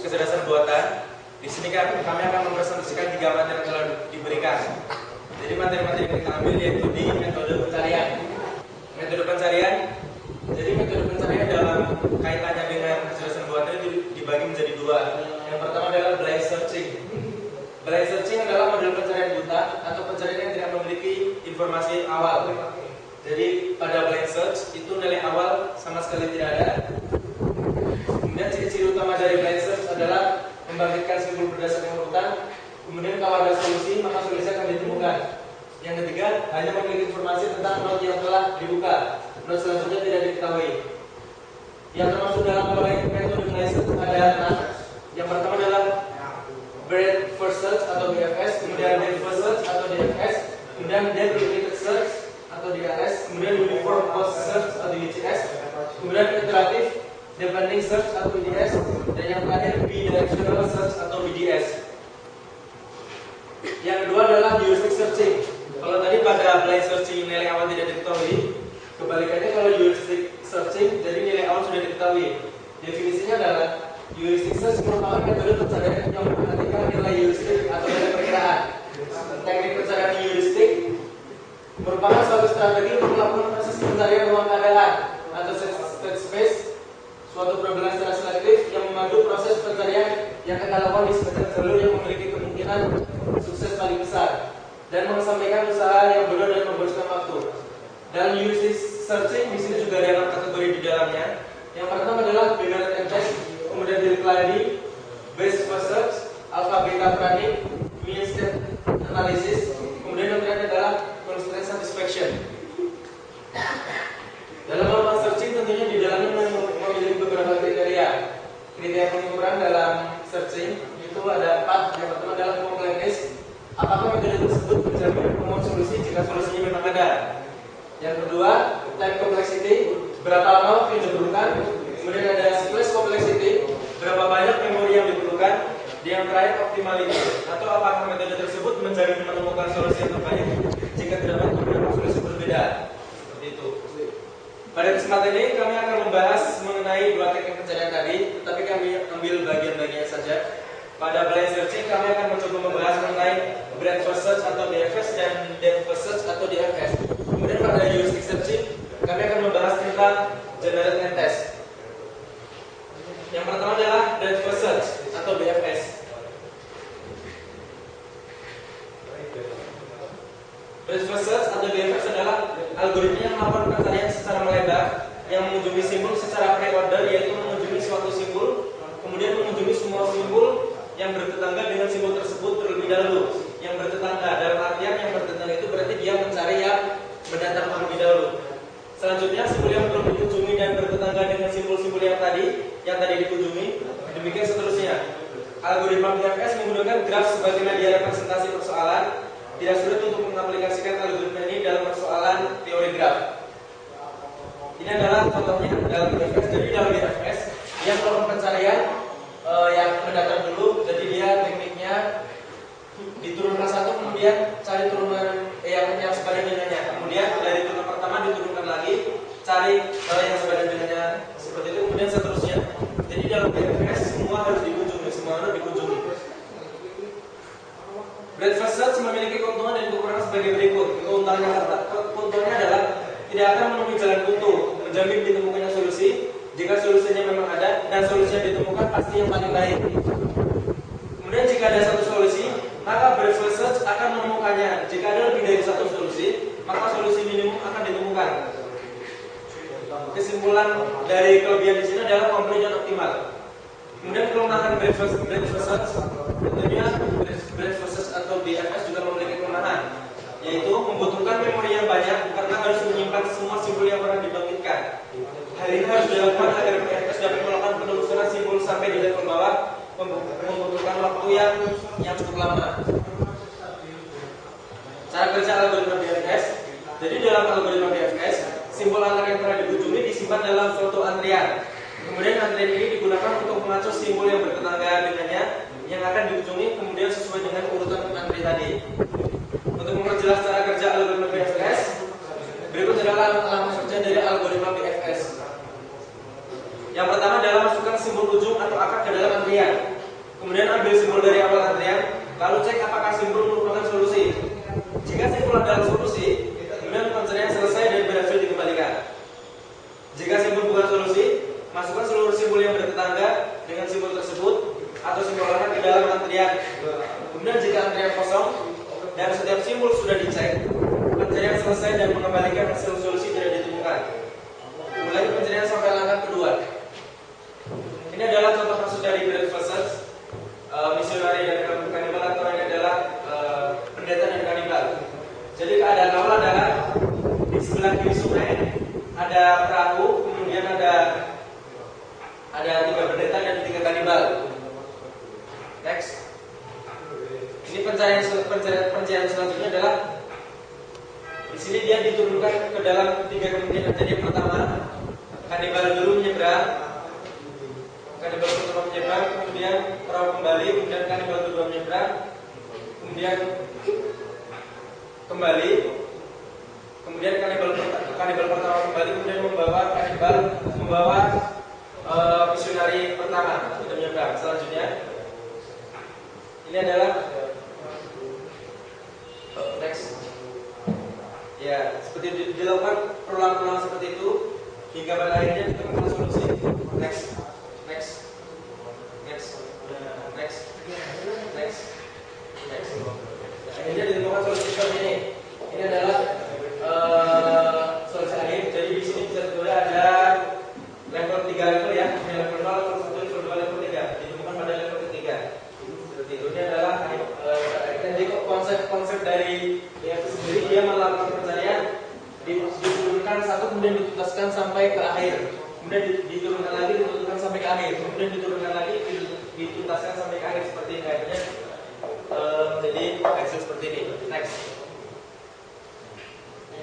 kecerdasan buatan. Di sini kami akan mempresentasikan 3 materi yang telah diberikan. Jadi materi-materi yang kita ambil yaitu di metode pencarian. Metode pencarian, jadi metode pencarian dalam kaitannya dengan kecerdasan buatan itu dibagi menjadi 2. Yang pertama adalah blind searching. Blind searching adalah model pencarian buta atau pencarian yang tidak memiliki informasi awal. Jadi pada blind search itu nilai awal sama sekali tidak ada. Kemudian ciri-ciri utama dari blind search adalah membangkitkan simbol berdasarkan urutan. Kemudian kalau ada solusi maka solusi akan ditemukan. Yang ketiga, hanya memiliki informasi tentang node yang telah dibuka. Node selanjutnya tidak diketahui. Yang termasuk dalam metode blind search ada 6. Yang pertama adalah breadth first search atau BFS, kemudian depth first search atau DFS, kemudian depth repeated search atau DRS, kemudian uniform cost search atau UCS, kemudian iterative depending search atau IDS, dan yang terakhir bidirectional search atau BDS. Yang kedua adalah heuristic searching. Kalau tadi pada blind searching nilai awal tidak diketahui, kebalikannya kalau heuristic searching jadi nilai awal sudah diketahui. Definisinya adalah heuristic search merupakan metode pencarian yang memperhatikan nilai heuristik atau nilai perkiraan. Teknik pencarian heuristik merupakan suatu strategi untuk melakukan proses pencarian ruang keadaan atau state space, suatu perbedaan secara selektif yang memadu proses pencarian yang kita lakukan di sekitar jalur yang memiliki kemungkinan sukses paling besar dan mengesampingkan usaha yang bodoh dan membocorkan waktu. Dan heuristic searching di sini juga ada 6 kategori di dalamnya. Yang pertama adalah binary and test, kemudian Hill-Clady, base first search, alpha beta planning, mean state analysis, kemudian yang terakhir adalah constraint satisfaction. Dalam melakukan searching tentunya di dalamnya memiliki beberapa kriteria. Kriteria pengukuran dalam searching itu ada 4. Yang pertama adalah completeness. Apakah metode tersebut menjamin penemuan solusi jika solusinya memang ada? Yang kedua, time complexity. Berapa lama waktu yang diperlukan? Kemudian ada splash complexity. Berapa banyak memori yang diperlukan? Yang terakhir, optimality. Atau apakah metode tersebut menjamin menemukan solusi yang terbaik jika terdapat beberapa solusi berbeda? Seperti itu. Pada kesempatan ini kami akan membahas mengenai 2 teknik pencarian tadi, tetapi kami ambil bagian-bagiannya saja. Pada blind searching kami akan mencoba membahas mengenai breadth first search atau BFS dan depth first search atau DFS. Kemudian pada heuristic searching kami akan membahas tentang generate and test. Yang pertama adalah breadth first search atau BFS. Breadth first search atau BFS adalah algoritma yang melakukan pencarian secara melebar yang mengunjungi simbol secara pre-order, yaitu mengunjungi suatu simbol, kemudian mengunjungi semua simbol yang bertetangga dengan simbol tersebut terlebih dahulu. Yang bertetangga dalam artian yang bertetangga itu berarti dia mencari yang mendatang terlebih dahulu. Selanjutnya simbol yang belum dikunjungi dan bertetangga dengan simbol-simbol yang tadi dikunjungi, demikian seterusnya. Algoritma BFS menggunakan graf sebagai media representasi persoalan. Tidak sulit untuk mengaplikasikan algoritma ini dalam persoalan teori graf. Ini adalah contohnya dalam BFS. Jadi dalam BFS dia melakukan pencarian yang mendatar dulu. Jadi dia tekniknya diturunkan satu, kemudian cari turunan yang sepadan dengannya. Kemudian dari turunan pertama diturunkan lagi, cari yang sepadan dengannya, seperti itu, kemudian seterusnya. Jadi dalam BFS semua harus dikunjungi, semua harus dikunjungi. Breadth first search memiliki keuntungan dan kekurangan sebagai berikut. Keuntungannya adalah tidak akan menemui jalan buntu, menjamin ditemukannya solusi. Jika solusinya memang ada dan solusinya ditemukan pasti yang paling baik. Kemudian jika ada satu solusi, maka breadth first search akan menemukannya. Jika ada lebih dari satu solusi, maka solusi minimum akan ditemukan. Kesimpulan dari kelebihan di sini adalah komplit dan optimal. Kemudian kelemahan breadth first search, tentunya breadth first search atau BFS juga memiliki kelemahan, yaitu membutuhkan memori yang banyak karena harus menyimpan semua simbol yang pernah dibangkitkan. Hal ini harus dilakukan agar BFS dapat melakukan penelusuran simbol sampai di level bawah, membutuhkan waktu yang cukup lama. Cara kerja algoritma BFS. Jadi dalam algoritma BFS, simbol antar yang telah dikunjungi disimpan dalam suatu antrian. Kemudian antrian ini digunakan untuk mengacu simbol yang bertetangga dengannya yang akan dikunjungi, kemudian sesuai dengan urutan antri tadi. Untuk memperjelas cara kerja algoritma BFS, berikut adalah alama kerja dari algoritma BFS. Yang pertama adalah masukkan simbol ujung atau akar ke dalam antrian. simbol dari awal antrian, lalu cek apakah simbol merupakan solusi. Jika simbol adalah solusi, kemudian pencarian selesai dan berhasil dikembalikan. Jika simbol bukan solusi, masukkan seluruh simbol yang bertetangga dengan simbol tersebut atau simbol lain ke dalam antrian. Kemudian jika antrian kosong dan setiap simbol sudah dicek, pencarian selesai dan mengembalikan hasil solusi tidak ditemukan. Mulai pencarian sampai langkah kedua. Ini adalah contoh kasus dari Breakfast, misionari dan kanibal, atau ini adalah pendeta dan kanibal. Jadi keadaan awal adalah di sebelah kiri sungai ada perahu, kemudian ada 3 pendeta dan 3 kanibal. Next. Ini pencarian selanjutnya adalah di sini dia diturunkan ke dalam 3 kemungkinan. Jadi yang pertama, kanibal dulu menyeberang, kanibal pertama menyeberang, kemudian perahu kembali, kemudian kanibal kedua menyeberang, kemudian kembali, kemudian kanibal pertama kembali, kemudian membawa misionari pertama tidak menyeberang. Selanjutnya ini adalah next. Ya, seperti dilakukan perulang-ulang seperti itu hingga pada akhirnya ditemukan solusi. Next. Akhirnya ditemukan solusi seperti ini. Ini adalah solusi akhir. Jadi di sini bisa ditulis ada level 3 level ya. Level 0, level 1, level 2, level 3. Ditemukan pada level ketiga. Seperti itu. Ini adalah jadi konsep dari yang sendiri, dia melakukan pencarian, diturunkan satu, kemudian dituntaskan sampai ke akhir, kemudian diturunkan lagi, dituntaskan sampai ke akhir, kemudian diturunkan lagi, dituntaskan sampai ke akhir, seperti ini akhirnya menjadi hasil seperti ini. Next.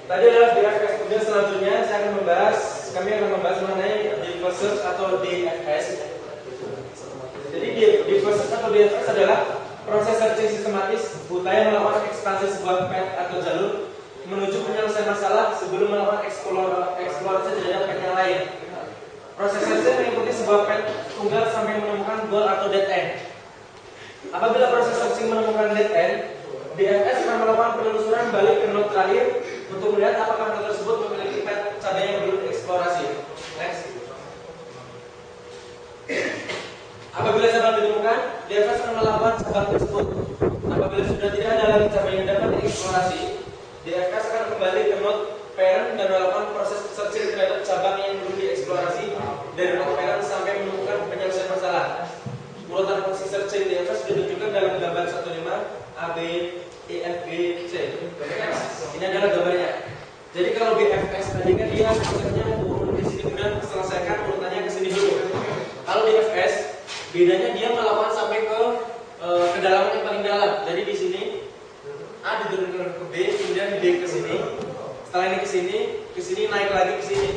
Tadi adalah DFS. Kemudian selanjutnya kami akan membahas mengenai default search atau DFS. Jadi default search atau DFS adalah proses searching sistematis upaya melakukan ekspansi sebuah path atau jalur menuju penyelesaian masalah sebelum melakukan eksplorasi terhadap path yang lain. Proses searching mengikuti sebuah path tunggal sampai menemukan goal atau dead end. Apabila proses searching menemukan dead end, DFS akan melakukan penelusuran balik ke node terakhir untuk melihat apakah node tersebut memiliki path cabai yang belum dieksplorasi. Next. Apabila cabang ditemukan, DFS akan melakukan cabang tersebut. Apabila sudah tidak ada lagi cabang yang dapat dieksplorasi, DFS akan kembali ke node parent dan melakukan proses searching terhadap cabang yang belum dieksplorasi dari node parent sampai menemukan penyelesaian masalah. Urutan fungsi searching DFS ditunjukkan dalam gambar 15 A, B, E, F, G, C. Ini adalah gambarnya. Jadi kalau BFS tadi kan dia konsepnya turun di sini kemudian selesaikan urutannya ke sini dulu. Kalau DFS bedanya dia melakukan sampai ke kedalaman yang paling dalam. Jadi di sini A diturunkan ke B, kemudian B ke sini. Setelah ini ke sini naik lagi ke sini.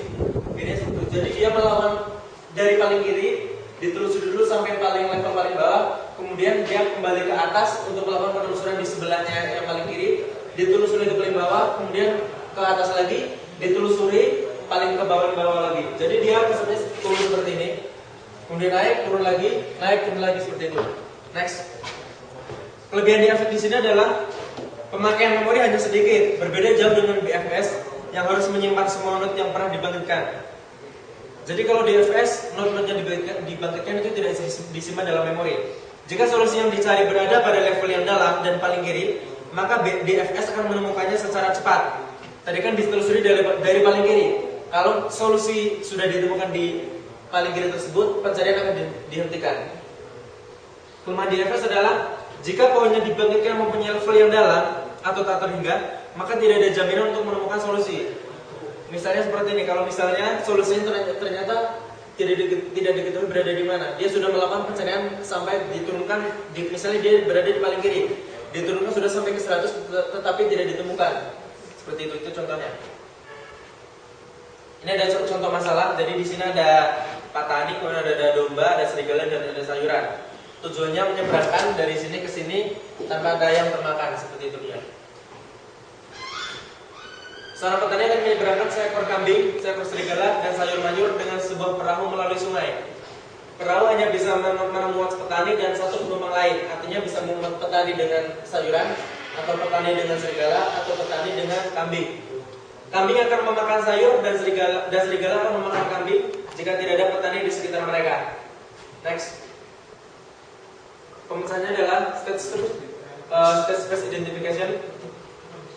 Ini seperti itu. Jadi dia melakukan dari paling kiri ditelusuri dulu sampai level paling bawah, kemudian dia kembali ke atas untuk melakukan penelusuran di sebelahnya yang paling kiri, ditelusuri ke paling bawah, kemudian ke atas lagi, ditelusuri paling ke bawah lagi. Jadi dia maksudnya turun seperti ini. Kemudian naik, turun lagi seperti itu. Next. Kelebihan DFS di sini adalah pemakaian memori hanya sedikit, berbeda jauh dengan BFS yang harus menyimpan semua node yang pernah dibangkitkan. Jadi kalau DFS, node-node yang dibangkitkan itu tidak disimpan dalam memori. Jika solusi yang dicari berada pada level yang dalam dan paling kiri, maka DFS akan menemukannya secara cepat. Tadi kan ditelusuri dari paling kiri. Kalau solusi sudah ditemukan di paling kiri tersebut, pencarian akan dihentikan. Kelemahan DFS adalah jika poinnya dibangkitkan mempunyai level yang dalam atau tak terhingga, maka tidak ada jaminan untuk menemukan solusi. Misalnya seperti ini, kalau misalnya solusinya ternyata tidak diketahui berada di mana, dia sudah melakukan pencarian sampai diturunkan, misalnya dia berada di paling kiri, diturunkan sudah sampai ke 100, tetapi tidak ditemukan. Seperti itu contohnya. Ini ada contoh masalah. Jadi di sini ada petani, kemudian ada domba, ada serigala, dan ada sayuran. Tujuannya menyeberangkan dari sini ke sini tanpa ada yang termakan, seperti itu ya. Seorang petani akan menyeberangkan seekor kambing, seekor serigala, dan sayur mayur dengan sebuah perahu melalui sungai. Perahu hanya bisa memuat petani dan satu penumpang lain. Artinya bisa petani dengan sayuran, atau petani dengan serigala, atau petani dengan kambing. Kambing akan memakan sayur dan serigala akan memakan kambing jika tidak ada petani di sekitar mereka. Next. Pemecahannya adalah state space identification.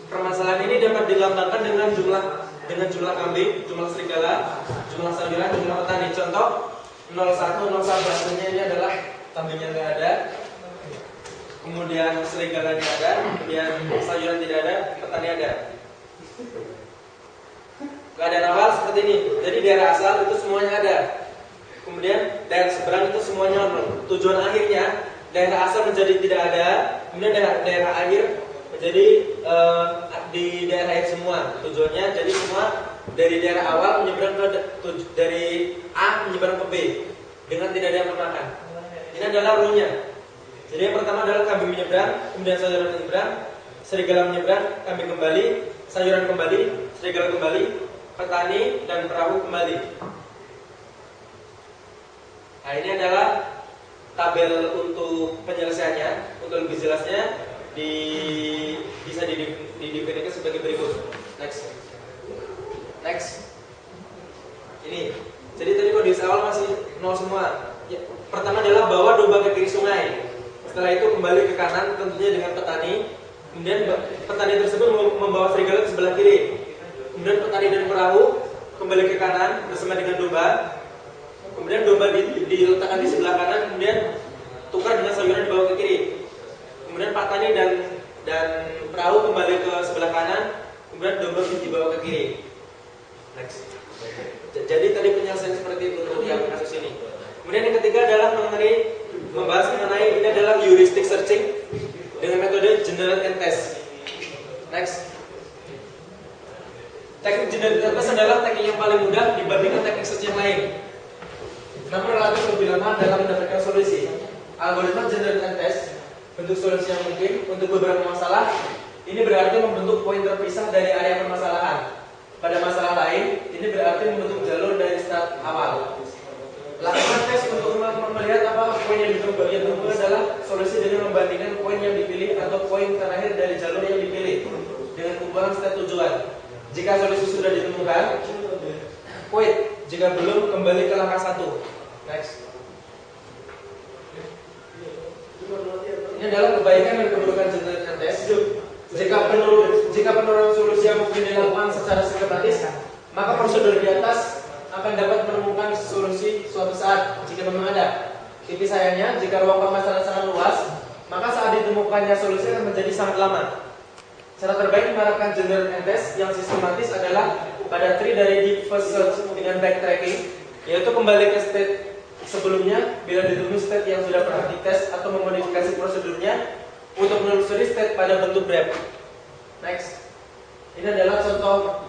Permasalahan ini dapat dilambangkan dengan jumlah kambing, jumlah serigala, jumlah sayuran, jumlah petani. Contoh 01, 01 bahasanya ini adalah kambingnya nggak ada, kemudian serigala tidak ada, kemudian sayuran tidak ada, petani ada. Keadaan awal seperti ini. Jadi daerah asal itu semuanya ada. Kemudian daerah seberang itu semuanya nol. Tujuan akhirnya daerah asal menjadi tidak ada, kemudian daerah akhir menjadi di daerah akhir semua. Tujuannya jadi semua dari daerah awal menyeberang dari A menyeberang ke B dengan tidak ada yang memakan. Ini adalah rule-nya. Jadi yang pertama adalah kambing menyeberang, kemudian sayuran menyeberang, serigala menyeberang, kambing kembali, sayuran kembali, serigala kembali, petani dan perahu kembali. Nah, ini adalah tabel untuk penyelesaiannya. Untuk lebih jelasnya bisa didefinisikan sebagai berikut. Next. Ini. Jadi tadi kondisi awal masih nol semua. Ya, pertama adalah bawa domba ke kiri sungai. Setelah itu kembali ke kanan, tentunya dengan petani. Kemudian petani tersebut membawa serigala ke sebelah kiri. Kemudian petani dan perahu kembali ke kanan bersama dengan domba. Kemudian domba diletakkan di sebelah kanan, kemudian tukar dengan sayuran dibawa ke kiri. Kemudian petani dan perahu kembali ke sebelah kanan, kemudian domba dibawa ke kiri. Next. Jadi tadi penyelesaian seperti itu untuk yang kasus ini. Kemudian yang ketiga adalah membahas mengenai ini adalah heuristic searching dengan metode generate and test. Next. Teknik generate and test adalah teknik yang paling mudah dibandingkan teknik search yang lain, namun relatif lebih lama dalam mendapatkan solusi. Algoritma generate and test bentuk solusi yang mungkin untuk beberapa masalah. Ini berarti membentuk poin terpisah dari area permasalahan. Pada masalah lain, ini berarti membentuk jalur dari start awal. Lakukan tes untuk melihat apa poin yang ditempuh adalah solusi dengan membandingkan poin yang dipilih atau poin terakhir dari jalur yang dipilih dengan kumpulan state tujuan. Jika solusi sudah ditemukan, wait. Jika belum, kembali ke langkah 1. Next. Ini adalah kebaikan dan keburukan generate and test. Jika penurunan solusi yang mungkin dilakukan secara sistematis, maka prosedur di atas akan dapat menemukan solusi suatu saat jika memang ada. Tapi sayangnya, jika ruang permasalahan sangat luas, maka saat ditemukannya solusi akan menjadi sangat lama. Cara terbaik menerapkan generate and test yang sistematis adalah pada tree dari deep first search dengan backtracking, yaitu kembali ke state sebelumnya bila ditemui state yang sudah pernah dites atau memodifikasi prosedurnya untuk menelusuri state pada bentuk graph. Next. Ini adalah contoh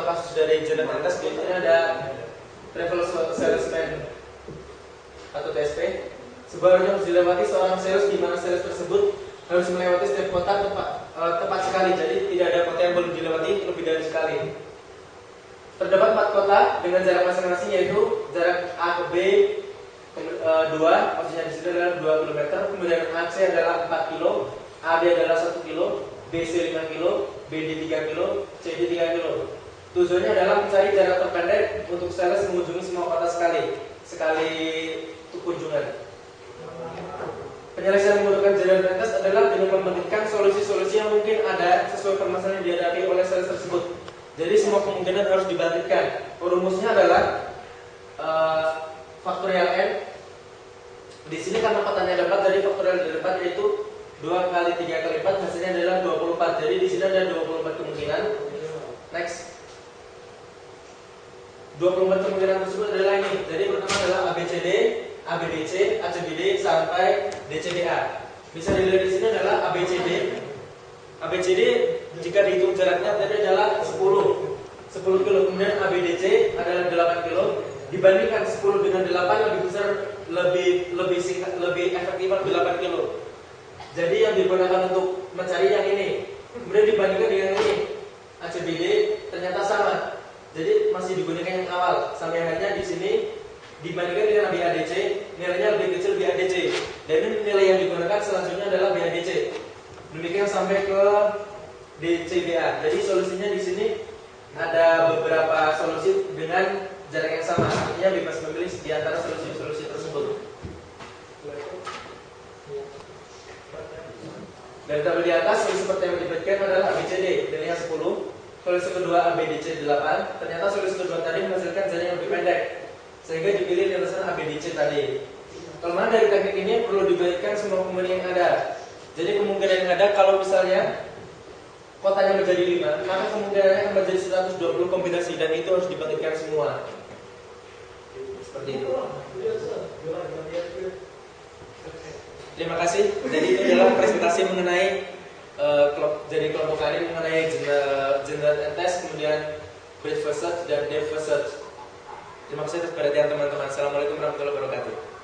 kasus dari generate and test. Ini ada travel salesman atau TSP. Sebuah harus dilewati seorang sales di mana sales tersebut harus melewati setiap kota tepat sekali. Jadi tidak ada kota yang belum dilewati lebih dari sekali. Terdapat 4 kota dengan jarak masing-masing, yaitu jarak A ke B 2, maksudnya di sini adalah 2 km. Kemudian AC adalah 4 kilo, AB adalah 1 kilo, BC 5 kilo, BD 3 kilo, CD 3 kilo. Tujuannya adalah mencari jarak terpendek untuk sales mengunjungi semua kota sekali kunjungan. Penyelesaian menggunakan generate and test adalah dengan memberikan solusi-solusi yang mungkin ada sesuai permasalahan yang dihadapi oleh sales tersebut. Jadi semua kemungkinan harus dibandingkan. Rumusnya adalah faktorial n. Di sini karena petanya ada 4, jadi faktorial dari 4 yaitu 2 kali 3 kali 4 hasilnya adalah 24. Jadi di sini ada 24 kemungkinan. Next. 24 kemungkinan tersebut adalah ini. Jadi pertama adalah ABCD, ABDC, ACBD sampai DCDA. Bisa dilihat di sini adalah ABCD. ABCD jika dihitung jaraknya tadi adalah 10 kilo. Kemudian ABDC adalah 8 kilo. Dibandingkan 10 dengan 8 lebih besar, lebih singkat, lebih efektif 8 kilo. Jadi yang digunakan untuk mencari yang ini. Kemudian dibandingkan dengan ini, ACBD ternyata sama. Jadi masih digunakan yang awal. Sampai akhirnya di sini dibandingkan dengan BADC, nilainya lebih kecil BADC. Dan ini diangkat selanjutnya adalah BADC. Demikian sampai ke DCBA. Jadi solusinya di sini ada beberapa solusi dengan jarak yang sama. Artinya bebas memilih di antara solusi-solusi tersebut. Dari tabel di atas, solusi pertama yang diberikan adalah ABCD dengan 10. Solusi kedua ABDC 8. Ternyata solusi kedua tadi menghasilkan jarak yang lebih pendek, sehingga dipilih lintasan ABDC tadi. Kelemahan dari teknik ini perlu diberikan semua kemungkinan yang ada. Jadi kemungkinan yang ada kalau misalnya kotanya menjadi 5, maka kemungkinannya akan menjadi 120 kombinasi dan itu harus dibangkitkan semua. Seperti itu. Terima kasih. Jadi itu adalah presentasi mengenai kelompok kali mengenai general and test, kemudian breadth first search dan depth first search. Terima kasih atas perhatian teman-teman. Assalamualaikum warahmatullahi wabarakatuh.